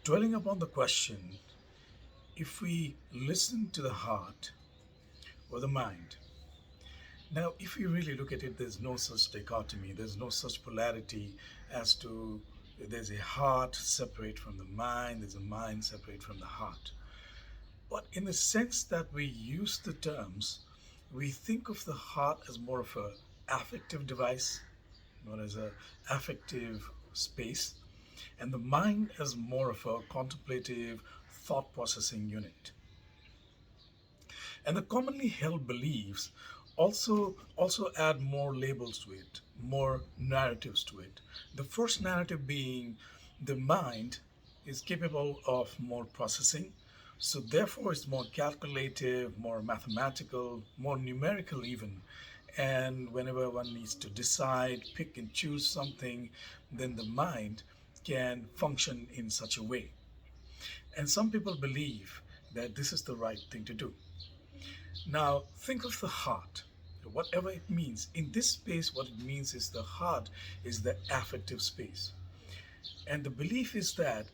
Dwelling upon the question, if we listen to the heart or the mind, now if you really look at it, there's no such dichotomy, there's no such polarity as to there's a heart separate from the mind, there's a mind separate from the heart. But in the sense that we use the terms, we think of the heart as more of a affective device, known as a affective space, and the mind as more of a contemplative thought processing unit. And the commonly held beliefs also add more labels to it, more narratives to it. The first narrative being the mind is capable of more processing, so therefore it's more calculative, more mathematical, more numerical even. And whenever one needs to decide, pick and choose something, then the mind can function in such a way. And some people believe that this is the right thing to do. Now, think of the heart. Whatever it means, in this space, what it means is the heart is the affective space. And the belief is that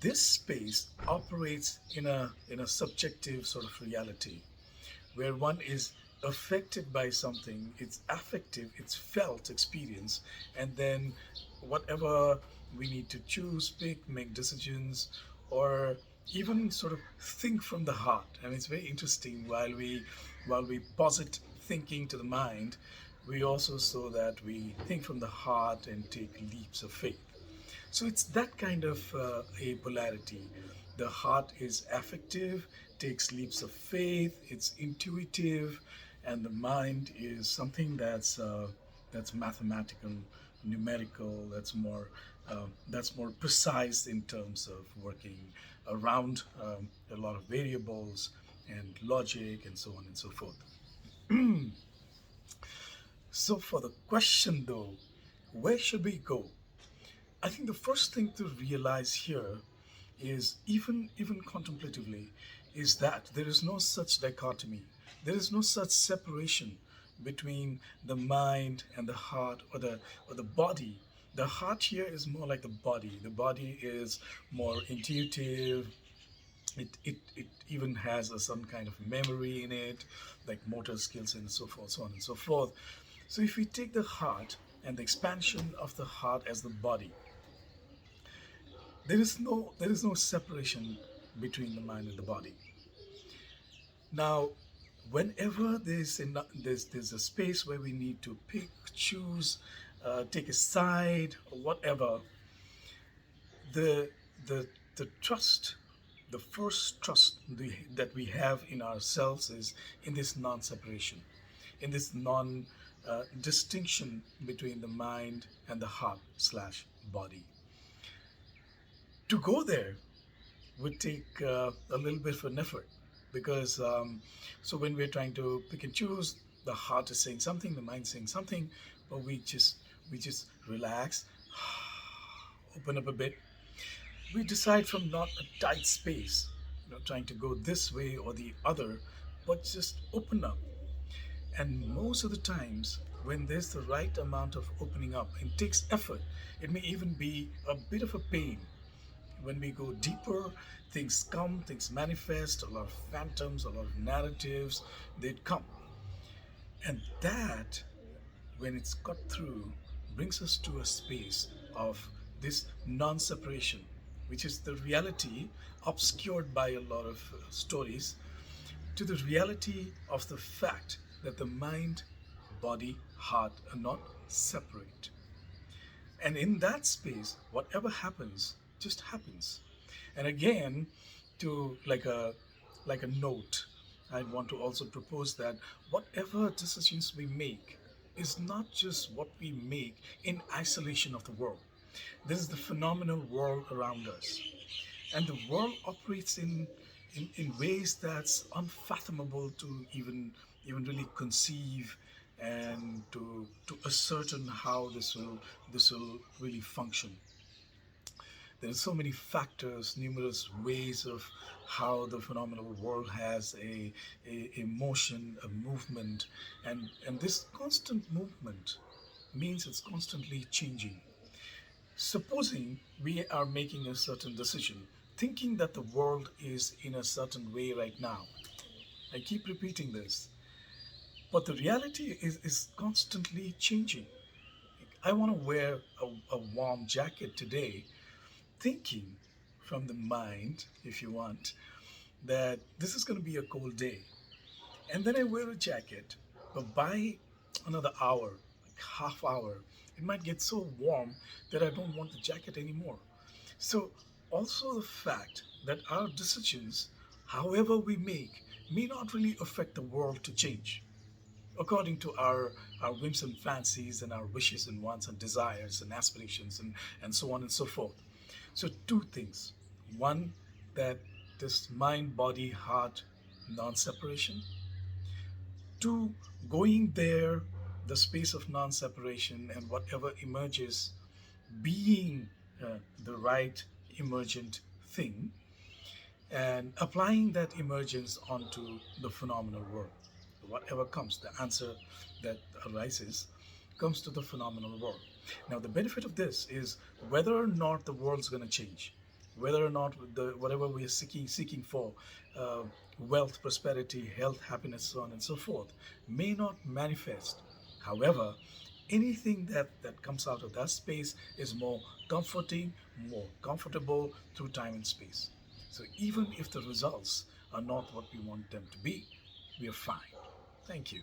this space operates in a subjective sort of reality where one is affected by something, it's affective, it's felt experience, and then whatever we need to choose, pick, make decisions, or even sort of think from the heart. And it's very interesting while we posit thinking to the mind, we also saw that we think from the heart and take leaps of faith. So it's that kind of a polarity. The heart is affective, takes leaps of faith, it's intuitive, and the mind is something that's mathematical, numerical, that's more precise in terms of working around a lot of variables and logic and so on and so forth. So for the question though, where should we go? I think the first thing to realize here is even contemplatively is that there is no such dichotomy. There is no such separation between the mind and the heart or the body. The heart here is more like the body. The body is more intuitive. It even has some kind of memory in it, like motor skills and so on and so forth. So if we take the heart and the expansion of the heart as the body, there is no separation between the mind and the body. Now, whenever there's a space where we need to pick, choose, take a side, or whatever, the the the trust, the first trust that we have in ourselves is in this non-separation, in this non distinction between the mind and the heart slash body. To go there would take a little bit of an effort because so when we're trying to pick and choose, the heart is saying something, the mind saying something, but we just relax, open up a bit. We decide from not a tight space, trying to go this way or the other, but just open up. And most of the times, when there's the right amount of opening up, it takes effort. It may even be a bit of a pain. When we go deeper, things come, things manifest, a lot of phantoms, a lot of narratives, they'd come. And that, when it's cut through, brings us to a space of this non separation, which is the reality obscured by a lot of stories, to the reality of the fact that the mind, body, heart are not separate. And in that space, whatever happens just happens. And again, to like a note, I want to also propose that whatever decisions we make is not just what we make in isolation of the world. This is the phenomenal world around us. And the world operates in ways that's unfathomable to even really conceive and to ascertain how this will really function. There are so many factors, numerous ways of how the phenomenal world has a motion, a movement, and this constant movement means it's constantly changing. Supposing we are making a certain decision thinking that the world is in a certain way right now. I keep repeating this, but the reality is constantly changing. I want to wear a warm jacket today, thinking from the mind, if you want, that this is going to be a cold day. And then I wear a jacket, but by another hour, like half hour, it might get so warm that I don't want the jacket anymore. So, also the fact that our decisions, however we make, may not really affect the world to change according to our whims and fancies and our wishes and wants and desires and aspirations and so on and so forth. So, two things. One, that this mind, body, heart non separation. Two, going there, the space of non separation and whatever emerges being the right emergent thing and applying that emergence onto the phenomenal world. Whatever comes, the answer that arises comes to the phenomenal world. Now, the benefit of this is whether or not the world's going to change, whether or not whatever we are seeking for, uh, wealth, prosperity, health, happiness, so on and so forth, may not manifest. However, anything that comes out of that space is more comforting, more comfortable through time and space. So even if the results are not what we want them to be, we are fine. Thank you.